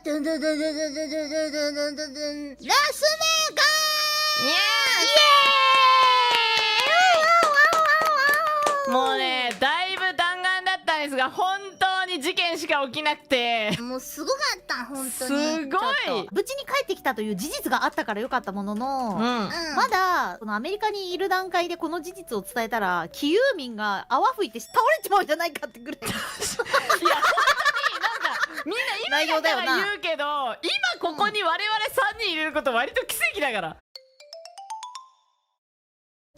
ドゥンドゥンドゥンドゥンドゥンドゥンドゥンドゥンドゥンドゥンドゥンラスベガーもうね、だいぶ弾丸だったんですが、本当に事件しか起きなくて、もうすごかった本当に。すごい。無事に帰ってきたという事実があったからよかったものの、うんまだこのアメリカにいる段階でこの事実を伝えたらキユーミンが泡吹いて倒れちまうんじゃないかってぐらいいや本当になんかみんな今だから言うけど、今ここに我々3人いれること割と奇跡だから。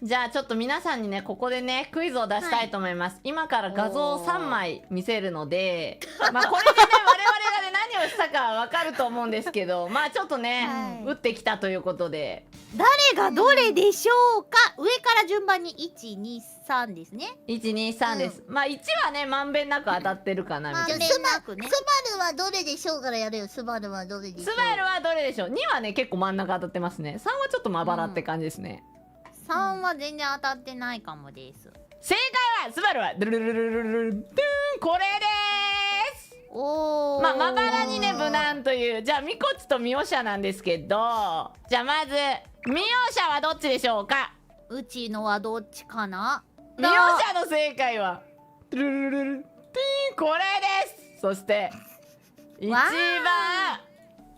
じゃあちょっと皆さんにね、ここでねクイズを出したいと思います、今から画像を3枚見せるので、まあこれでね我々がね何をしたかわかると思うんですけど、まあちょっとね、打ってきたということで、誰がどれでしょうか。上から順番に123ですね。123です、まあ1はねまんべんなく当たってるかなみたいな。じゃあスバルはどれでしょうからやるよ。スバルはどれでしょう。スバルはどれでしょう。2はね結構真ん中当たってますね。3はちょっとまばらって感じですね、3は全然当たってないかもです。正解はスバルはドゥルルルルルルルルドゥーン、これです。おー、まあまばらにね無難という。じゃあミコチとミオシャなんですけど、じゃあまずミオシャはどっちでしょうか。うちのはどっちかな。ミオシャの正解はドゥルルルルルドゥーン、これです。そして一番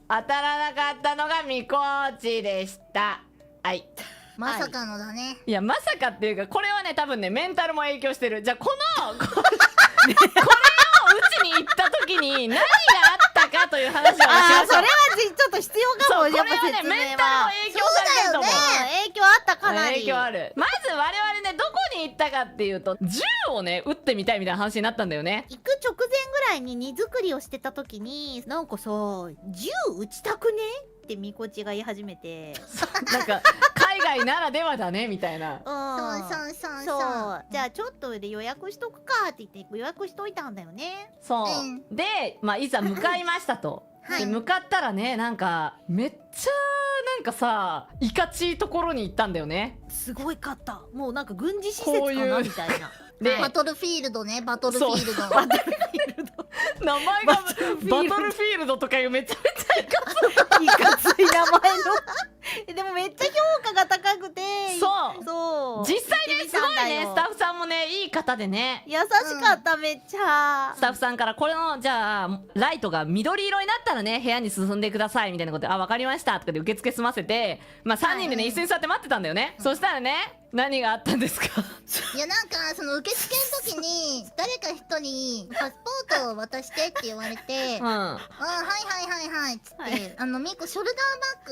当たらなかったのがミコチでした。はい、まさかのだね。いやまさかっていうか、これはね多分ねメンタルも影響してる。じゃあこれを打ちに行った時に何があったかという話をしましょう。それはちょっと必要かも。そう、これやっぱはね説明メンタルもは影響されてると思う。影響あったかなり。影響ある。まず我々ねどこに行ったかっていうと、銃をね撃ってみたいみたいな話になったんだよね。行く直前ぐらいに荷造りをしてた時に、なんかさ、銃撃ちたくねってみこちが言い始めてなんか海外ならではだねみたいな。そうじゃあちょっとで予約しとくかって言って予約しといたんだよね。そう、で、まあ、いざ向かいましたと、で向かったらね、なんかめっちゃなんかさいかちいところに行ったんだよね。すごいかった。もうなんか軍事施設かなみたいな。でバトルフィールドね、バトルフィールド。名前がバトルフィールドとかいうめちゃめちゃいかつい名前のでもめっちゃ評価が高くて、そう実際ねすごいね、スタッフさんもねいい方でね、優しかった、めっちゃ。スタッフさんからこれのじゃあライトが緑色になったらね部屋に進んでくださいみたいなことで、あ分かりましたとかで受付済ませて、まあ3人でね椅子に座って待ってたんだよね、そしたらね何があったんですか。いやなんかその受付の時に誰か人にパスポートを渡してって言われて、あはいはいっつって、ミコショルダー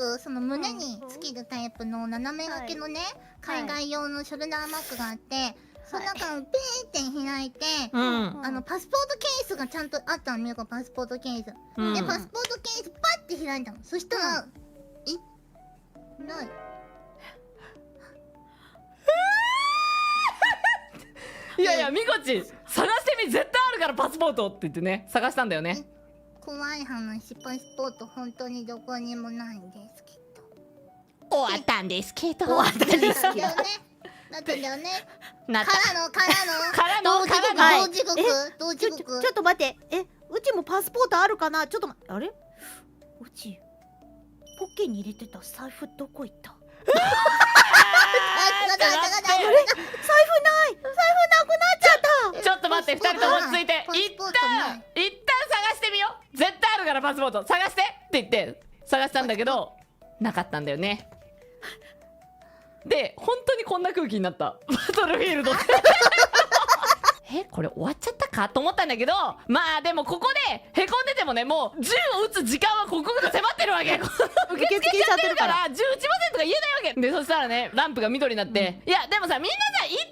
バッグ、その胸につけるタイプの斜め掛けのね、海外用のショルダーバッグがあって、その中をピーって開いて、パスポートケースがちゃんとあったの。ミコパスポートケースで、パスポートケースパッて開いたの。そしたらない。いやいやみこち探してみ、絶対あるからパスポートって言ってね探したんだよね。怖い話、パスポート本当にどこにもないんですけど。終わったんですけど。だったんだよね。だったんだよね。からの同時刻。ちょっと待って、うちもパスポートあるかな。ちょっとあれ、うちポッケに入れてた財布どこ行った。ちょっと待って、2人とも落ち着いて、一旦探してみよう。絶対あるからパスポート探してって言って探したんだけどなかったんだよね。で本当にこんな空気になったバトルフィールドこれ終わっちゃったかと思ったんだけど、まあでもここでへこんでてもね、もう銃を撃つ時間はここが迫ってるわけ。受付しちゃってるから銃撃ちませんとか言えないわけで、そしたらねランプが緑になって、いやでもさみんなさ一旦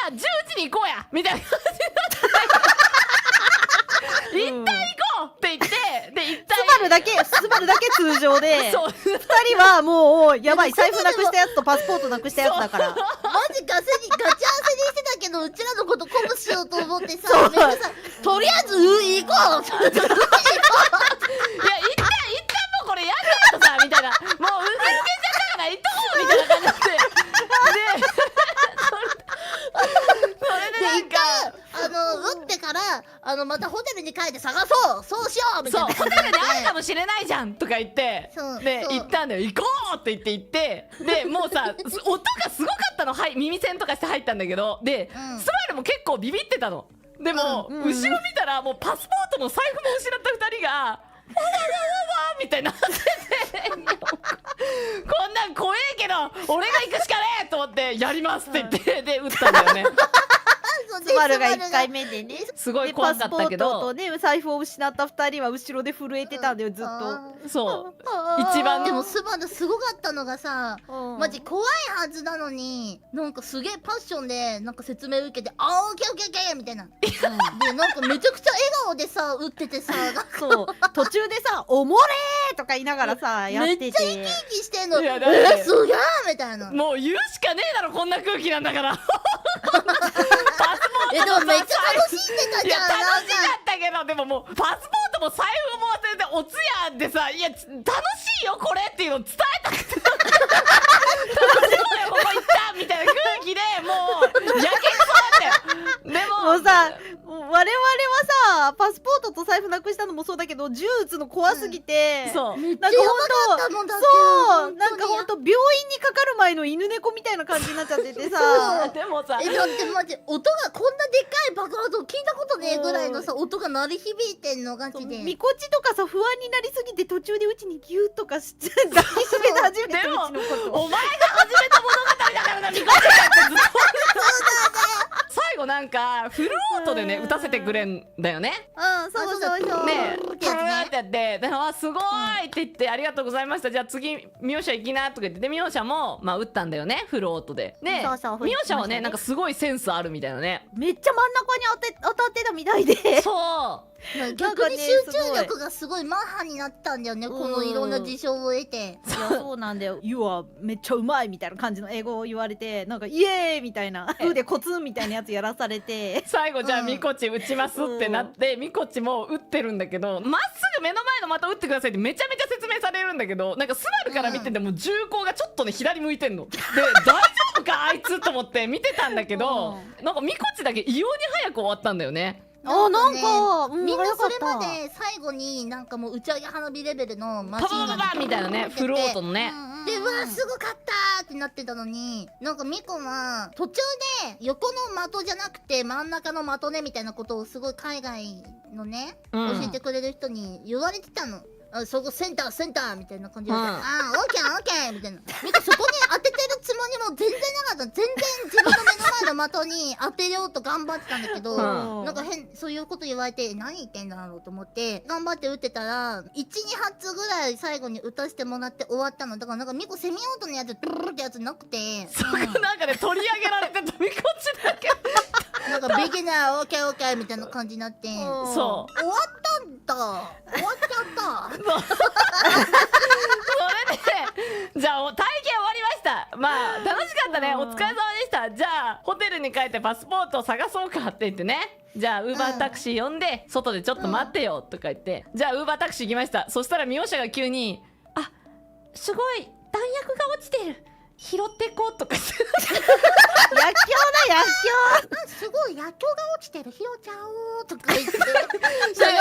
まあ銃撃ちに行こうやみたいな感じになって一旦行こうって言って、で一旦スバルだけ通常でそう2人はもうやばい、財布なくしたやつとパスポートなくしたやつだから。マジガチ焦りしてたけど、うちらのこと鼓舞しようと思ってさ、めっちゃさ、とりあえず行こういや一旦もうこれやんないとさみたいな、もう受け付けちゃったから行っとこうみたいな感じになってでそれでなんか打ってからまたホテルに帰って探そよそうしようみたいそうなホテルにあるかもしれないじゃんとか言ってそうでそう行ったんだよ行こうって言って行ってでもうさ音がすごかったの、はい、耳栓とかして入ったんだけどで、うんスマイルも結構ビビってたのでも、うん後ろ見たらもうパスポートも財布も失った2人がわわわわわみたいになっててこんなん怖えけど俺が行くしかねえと思ってやりますって言ってで撃ったんだよねそうでスバルがスバ1回目でねすごいで怖かったけパスポートどとね財布を失った2人は後ろで震えてたんだよずっと。そうあー一番でもスバルすごかったのがさうんマジ怖いはずなのになんかすげえパッションでなんか説明受けて「あーオッケーオッケーオッケー」みたいなでなんかめちゃくちゃ笑顔でさ打っててさなんかそう途中でさ「おもれー!」とか言いながらさやっててめっちゃ生き生きしてんのいやだってすげえみたいなもう言うしかねえだろこんな空気なんだからでもめっちゃ楽しんでたいやじゃん楽しかったけどでももうパスポートも財布も忘れてお通夜でさいや楽しいよこれっていうのを伝えたくて楽しそうよここ行ったみたいな空気でもうやけくそなんだよでももうさ我々はさパスポートと財布なくしたのもそうだけど銃撃つの怖すぎて、そうめっちゃやばかったもんだってそうなんか本ほんと病院にかかる前の犬猫みたいな感じになっちゃっててさでもさ当にだってマジ音がこんなでっかい爆発を聞いたことねえぐらいのさ音が鳴り響いてんのガチでみこちとかさ不安になりすぎて途中でうちにギューとかして抱きしめて始めてでもうちのことお前が始めた物語だからなみこちゃんってずっと最後なんかフルオートでね打たせてくれんだよねうんそうそうそうねえ、ってやつねってやって、で、あ、すごいって言って、ありがとうございました。じゃあ次、ミオシャ行きなとか言って、で、ミオシャも、まあ、打ったんだよね、フルオートで。で、そうそうミオシャはね、打ちましたねなんかすごいセンスあるみたいなね。めっちゃ真ん中に当たってたみたいでそう。逆に集中力がすごいマッハになったんだよねうんこのいろんな事象を得ていやそうなんだよ「You はめっちゃうまい」みたいな感じの英語を言われてなんか「イエーイ!」みたいな「腕コツン!」みたいなやつやらされて最後じゃあうんミコチ打ちますってなって、ミコチも打ってるんだけどまっすぐ目の前の的打ってくださいってめちゃめちゃ説明されるんだけどなんかスバルから見てても銃口がちょっとね左向いてんので大丈夫かあいつと思って見てたんだけど、なんかミコチだけ異様に早く終わったんだよね。あなんか、うんみんなそれ早かったまで最後になんかもう打ち上げ花火レベルのマパシンガンパパパみたいなねフルオートのね。でうわすごかったってなってたのになんかミコは途中で横の的じゃなくて真ん中の的ねみたいなことをすごい海外のね、うん教えてくれる人に言われてたの。あそこセンターセンターみたいな感じで、うんあーオッケーオッケーみたいなミコそこに当ててるつもりも全然なかった全然自分の目の前の的に当てようと頑張ってたんだけど、うんなんかそういうこと言われて何言ってんだろうと思って頑張って打ってたら12発ぐらい最後に打たせてもらって終わったのだからなんかミコセミオートのやつブルルってやつなくて、それなんかね取り上げられてたミコチだけなんかビギナーオッケーオッケーみたいな感じになって終わそうったんだ終わっちゃったそれでじゃあ体験終わりましたまあ楽しかったねお疲れ様でしたじゃあホテルに帰ってパスポートを探そうかって言ってねじゃあウーバータクシー呼んで外でちょっと待ってよとか言ってじゃあウーバータクシー行きましたそしたらミオシャが急に「あすごい弾薬が落ちてる拾ってこ」とか言って薬莢だ薬あすごい野鳥が落ちてる拾っちゃおうとか言って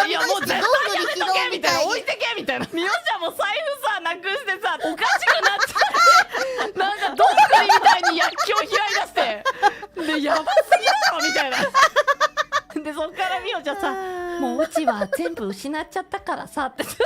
いやもう絶対やめとけみたいな置いてけみたいなミオシャも財布さなくしてさおかしくなっちゃってなんかどんぐりみたいに薬莢開い出してでやばすぎだろみたいなでそっからミオシャさ「もううちは全部失っちゃったからさ」ってずっと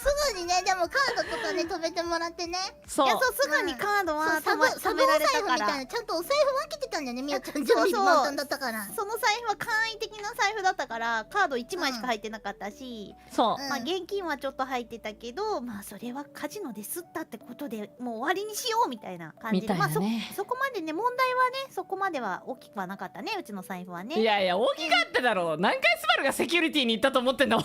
すぐにねでもカードとかね止めてもらってねそういやそうすぐにカードはそうサブお止められ財布みたいたからなちゃんとお財布分けてたんだよねみおちゃん準備満タンだったからその財布は簡易的な財布だったからカード1枚しか入ってなかったし、そううんまあ現金はちょっと入ってたけどまあそれはカジノで吸ったってことでもう終わりにしようみたいな感じで、みたいなねまあそこまでね問題はねそこまでは大きくはなかったねうちの財布はねいやいや大きかっただろう何回スバルがセキュリティに行ったと思ってんだ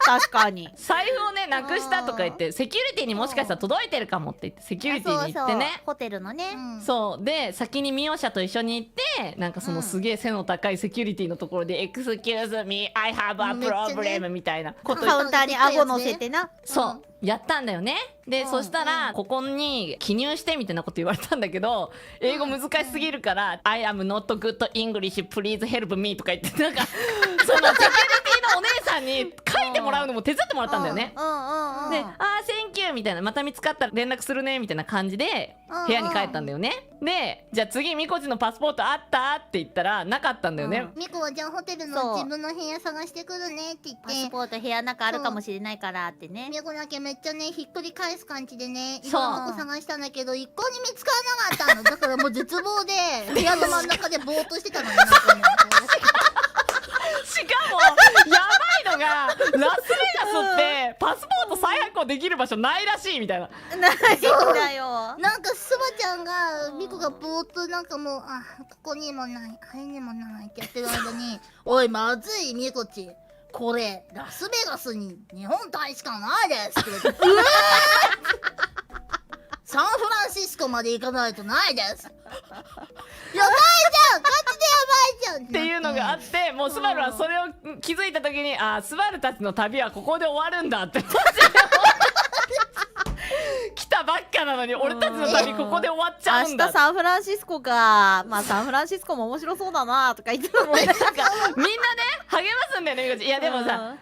確かに財布をねなくしたとか言ってセキュリティにもしかしたら届いてるかもって言ってセキュリティに行ってね。ホテルのね。そうで先にミオシャと一緒に行ってなんかそのすげえ背の高いセキュリティのところで「Excuse me, I have a problem」みたいなことカウンターに顎乗せてな。そうやったんだよね。で、そしたらここに記入してみたいなこと言われたんだけど英語難しすぎるから「I am not good English, please help me」とか言ってなんかそのセキュリティのお姉さんに書いてもらうのも手伝ってもらったんだよね。で「あーセンキュー」みたいな「また見つかったら連絡するね」みたいな感じで部屋に帰ったんだよね。でじゃあ次みこちのパスポートあったって言ったらなかったんだよね。みこはじゃあホテルの自分の部屋探してくるねって言ってパスポート部屋の中あるかもしれないからってね。みこだけめっちゃねひっくり返す感じでねいろんなとこ探したんだけど一向に見つからなかったの。だからもう絶望で部屋の真ん中でぼーっとしてたのになんかねしかもやばいのがラスベガスってパスポート再発行できる場所ないらしいみたいな。ないんだよ。なんかスバちゃんがミコがぼーっとなんかもうここにもないあれにもないってやってる間に「おいまずいミコちこれラスベガスに日本大使館ないです」って言って「うわサンフランシスコまで行かないとないです」やばいじゃんガチでやばいじゃんっていうのがあってもうスバルはそれを気づいた時にスバルたちの旅はここで終わるんだってマジで来たばっかなのに俺たちの旅ここで終わっちゃうんだ。明日サンフランシスコか。まあサンフランシスコも面白そうだなとか言ってたもんね。なんかみんなね励ますんだよねみこちゃん。いやでもさこういう経験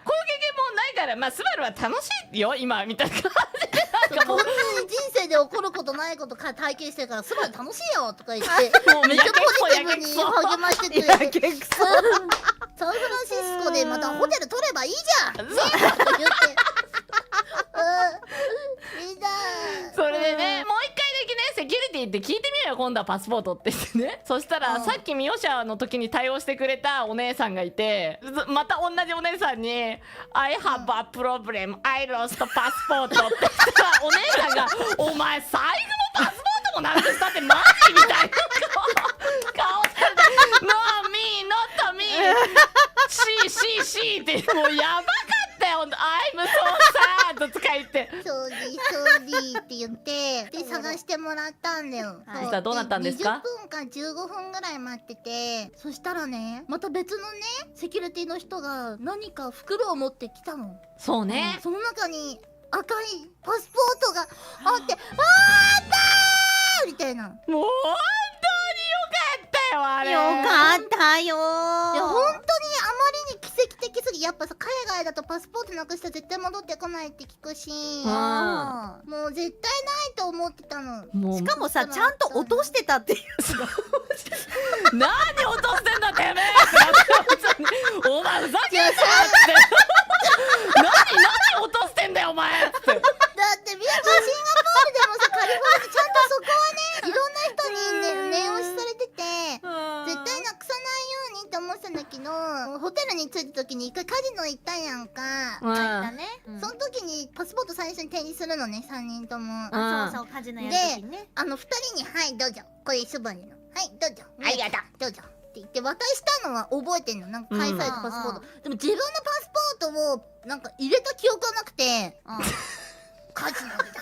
もないからまあスバルは楽しいよ今みたいな感じでなんかもう本当に人生で起こることないことか体験してるからすごい楽しいよとか言ってもうめっちゃポジティブに励ましてくれてサンフランシスコでまたホテル取ればいいじゃんねとか言ってみんなそれでねもう一回だけねセキュリティって聞いてみようよ今度はパスポートって言ってね。そしたらさっきミオシャの時に対応してくれたお姉さんがいてまた同じお姉さんに「I have a problem I lost passport」って言ったらお姉さんが「お前財布もパスポートもなくしたってマジ?」みたいな顔されて「No me not me she ってもうやばかったよ。I'm so sad とか言ってソーリーって言ってで探してもらったんだよ。そしたらどうなったんですか？ 20分か15分ぐらい待っててそしたらねまた別のねセキュリティの人が何か袋を持ってきたの。そうね、その中に赤いパスポートがあって「あったー!」みたいな。もう本当によかったよあれ。よかったよ。いや本当にあまりに奇跡的すぎやっぱさ海外だとパスポートなくしたら絶対戻ってこないって聞くしもう絶対ないと思ってたの。もうしかもさちゃんと落としてたっていう。何落としてんだてめえってお前ふざけんなよって何落としてんだよお前って。だってみんなシンガポールでもさカリフォルニアちゃんとそこはねいろんな人にね念押しされてて絶対なくさないようにって思ってたんだけどホテルに着いた時に一回カジノ行ったやんか。だね。その時にパスポート最初に手にするのね3人とも。そうカジノやる時にね。2人に「はいどうぞこれスバルのはいどうぞありがとうどうぞ」って言って渡したのは覚えてんのなんか返されたパスポート、でも自分のパスポートをなんか入れた記憶がなくてカジノでだ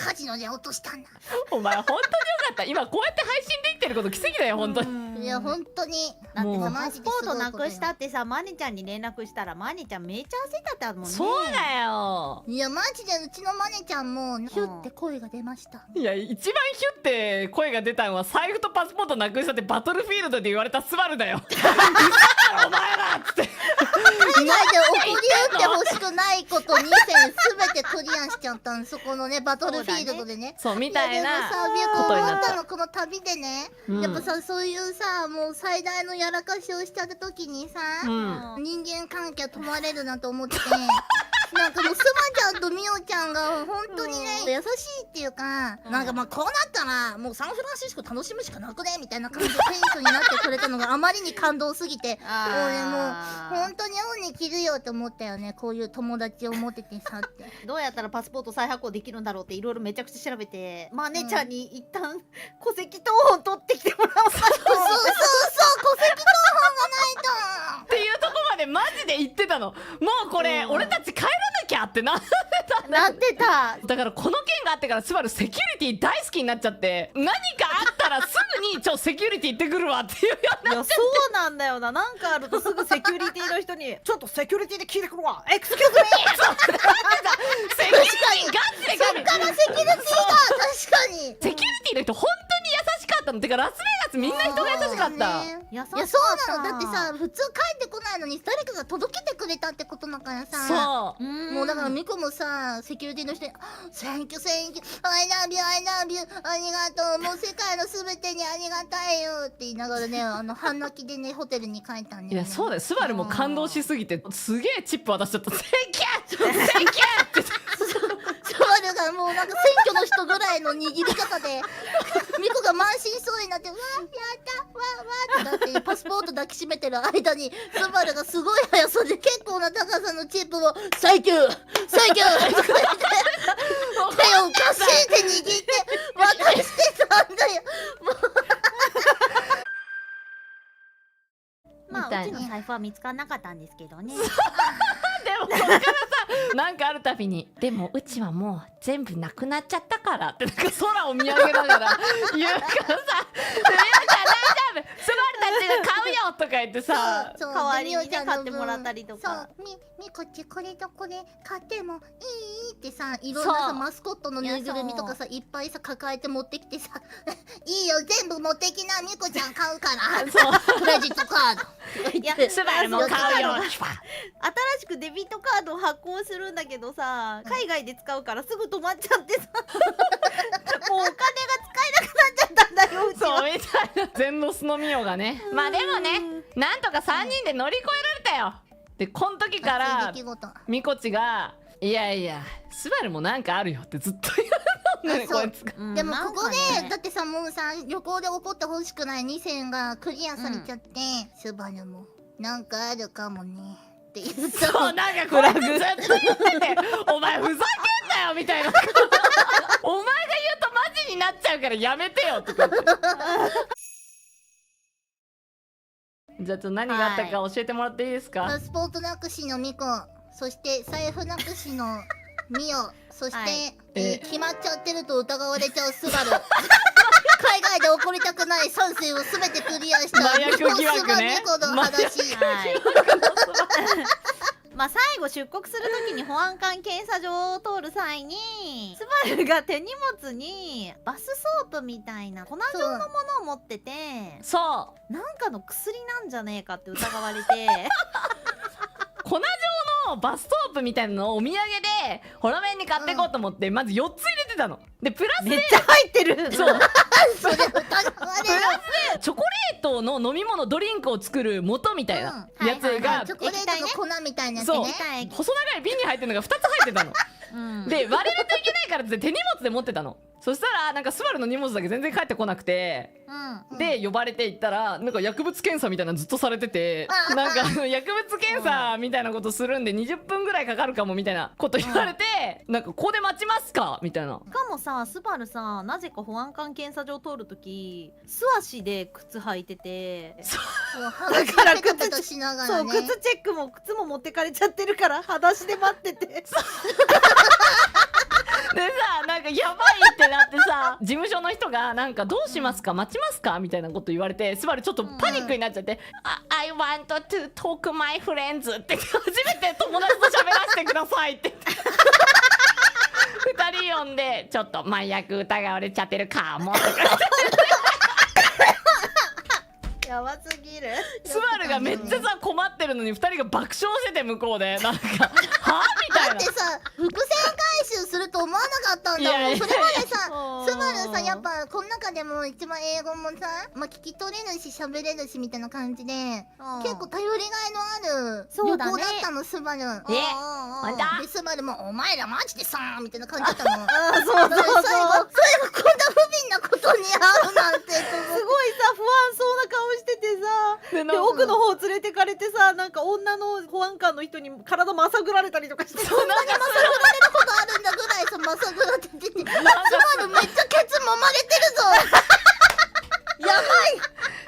カジノで落としたんだ。お前本当によかった今こうやって配信できてること奇跡だよ本当に。いや本当にだってさもうパスポートなくしたってさマネちゃんに連絡したらマネちゃんめっちゃ焦ってたもんね。そうだよ。いやマジでうちのマネちゃんもヒュって声が出ました。いや一番ヒュって声が出たのは財布とパスポートなくしたってバトルフィールドで言われたスバルだよ。お前らっつって海外で起こりうってほしくないこと2戦全てクリアしちゃったんそこのねバトルフィールドでね。そうみたいなやでもさビューことになった思ったのこの旅でね、やっぱさそういうさもう最大のやらかしをしちゃった時にさ、人間関係止まれるなと思ってなんかもうスマちゃんとミオちゃんが本当にね優しいっていうかなんかまあこうなったらもうサンフランシスコ楽しむしかなくねみたいな感じでテンションになってくれたのがあまりに感動すぎて俺もう本当に恩に着るよって思ったよねこういう友達を持っててさってどうやったらパスポート再発行できるんだろうっていろいろめちゃくちゃ調べてマネちゃんに一旦戸籍謄本取ってきてもらおうかそう戸籍謄本がないとっていうとこまでマジで言ってたの。もうこれ、俺たち帰らなきゃってななってた。だからこの件があってからスバルセキュリティ大好きになっちゃって、何かあったらすぐにセキュリティ行ってくるわっていうよういやそうなんだよな。なんかあるとすぐセキュリティの人にちょっとセキュリティで聞いてくるわ、エクスキューズミーセキュリティガチでそっからセキュリティが確かにセキュリティの人本当に優しかったの。てかラスベガスみんな人が優しかった。ね優しかった。いやそうなの。だってさ普通帰ってこないのに誰かが届けてくれたってことだからさ。そうもうだからミコもさセキュリティの人に「Thank you thank you I love you I love you ありがとうもう世界のすべてにありがたいよ」って言いながらね半泣きでねホテルに帰ったんだよね。いやそうだよ、スバルも感動しすぎてすげえチップ渡しちゃった「セキューセキュー!」ってスバルがもうなんか選挙の人ぐらいの握り方でミコが満身創痍になって「わやったわわ」ってなってパスポート抱きしめてる間にスバルがすごい速さで結構な高さのチップを「サンキューサンキュー!」とか言って手をガシンって握って渡してたんだよ。まあみたいうなちの財布は見つからなかったんですけどね。でもそっからさなんかあるたびに「でもうちはもう全部なくなっちゃったから」ってなんか空を見上げながら言うからさ「みゆちゃん大丈夫スバルたちが買うよ」とか言ってさそう代わりにねでみおちゃんの分買ってもらったりとかそうみこっちこれとこれ買ってもいいってさいろんなさそうマスコットのぬいぐるみとかさいっぱいさ抱えて持ってきてさいいよ全部持ってきなみこちゃん買うからそうクレジットカードいやスバルも買うよ新しくデビットカードを発行するんだけどさ、海外で使うからすぐ止まっちゃってさもうお金が使えなくなっちゃったんだようちは。そうみたいな全ロスのミオがねまあでもねなんとか3人で乗り越えられたよ。でこの時から熱い出来事ミコチが「いやいやスバルもなんかあるよ」ってずっと言うのねあそうこいつが。でもここで、ねだってさもうさ旅行で起こってほしくない2戦がクリアされちゃって、スバルもなんかあるかもねって言ったそうなんかこれずっと言ってて「お前ふざけんなよ」みたいな「お前が言うとマジになっちゃうからやめてよ」とか言ってじゃあちょっと何があったか教えてもらっていいですか。パスポートなくしのミコ、そして財布なくしのミオ、そして、はい決まっちゃってると疑われちゃうスバル海外で起こりたくない3戦を全てクリアした麻薬疑惑ねミコの話。はいまあ最後出国するときに保安官検査場を通る際にスバルが手荷物にバスソープみたいな粉状のものを持っててそうなんかの薬なんじゃねえかって疑われて粉状のバスソープみたいなのをお土産でホラメンに買っていこうと思って、まず4つ入れてたのでプラスでめっちゃ入ってるそうそれ疑われる。チョコレートの飲み物ドリンクを作る素みたいなやつが、チョコレートの粉みたいなやつそうね。細長い瓶に入ってるのが2つ入ってたのうんで割れるといけないからって手荷物で持ってたの。そしたらなんかスバルの荷物だけ全然帰ってこなくて、うんで呼ばれて行ったらなんか薬物検査みたいなのずっとされてて、なんか薬物検査みたいなことするんで20分ぐらいかかるかもみたいなこと言われて、なんかここで待ちますかみたいな。しかもさスバルさなぜか保安官検査場通るとき素足で靴履いててそうだからペタペタしながそうらね。靴チェックも靴も持ってかれちゃってるから裸足で待っててでさなんかやばいってなってさ事務所の人がなんかどうしますか待ちますかみたいなこと言われてスバルちょっとパニックになっちゃって「I want to talk my friends」って初めて友達と喋らせてくださいって2人呼んでちょっと麻薬疑われちゃってるかもとかやばすぎるスバルがめっちゃさ困ってるのに2人が爆笑してて向こうでなんか「はあ?」みたいなだって。さ伏線回収すると思わなかったんだいやいやいやもん。それまでさそうスバルさやっぱこの中でも一番英語もさ、まあ、聞き取れるし喋れるしみたいな感じで結構頼りがいのある旅そうだね行だったのスバル。ほんとでスバルも「お前らマジでさ」みたいな感じだったの。あそうそうそう最後こんな不憫なことに遭うなんてすごいさ不安そうな顔しててさでで奥の方連れてかれてさなんか女の保安官の人に体まさぐられたりとかしてそんなにまさぐられることあるんだぐらいさまさぐらって出てスバルめっちゃケツ揉まれてるぞやばい。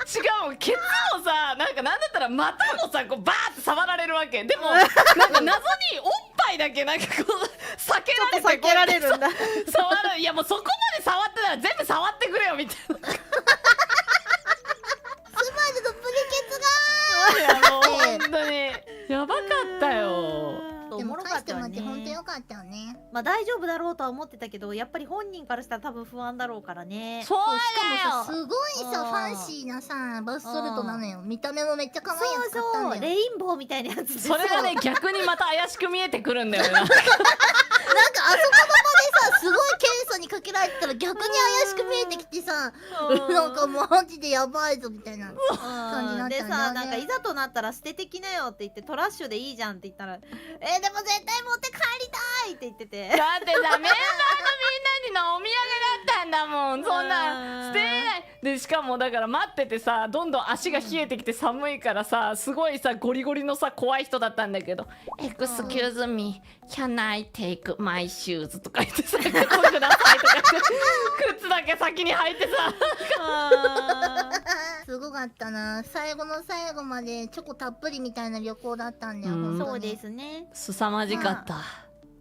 しかもケツもさなんだったら股もさこうバーって触られるわけでもなんか謎におっぱ枚だけなんかこう避けられて、避けられるんだ。触る。いやもうそこまで触ってたら全部触ってくれよみたいな。スマイルのプリケツがいやもう本当にやばかったよ。でもおもろか返してもらっったよね。て本当よかったよね。まあ大丈夫だろうとは思ってたけど、やっぱり本人からしたら多分不安だろうからね。そうしかもさ、だよ。すごいさ、ファンシーなさ、バスソルトなのよ。見た目もめっちゃ可愛いやつ買ったんそう、だよ。レインボーみたいなやつで。それがね逆にまた怪しく見えてくるんだよな。なんかあそこの場でさ、すごい検査にかけられてたら逆に怪しく見えてきてさ、なんかマジでやばいぞみたいな感じになったんだよね。でさ、なんかいざとなったら捨ててきなよって言ってトラッシュでいいじゃんって言ったら、でも絶対持って帰りたいって言ってて。だってさ、メンバーのみんなにのお土産だったんだもん。そんなん捨てれない。でしかもだから待っててさ、どんどん足が冷えてきて寒いからさ、すごいさゴリゴリのさ怖い人だったんだけど、Excuse me, can I take my shoes とか言ってさ、靴くださいとか言って靴だけ先に履いてさ。すごかったな。最後の最後までチョコたっぷりみたいな旅行だったんだよ。うん本当にそうですね。凄まじかった。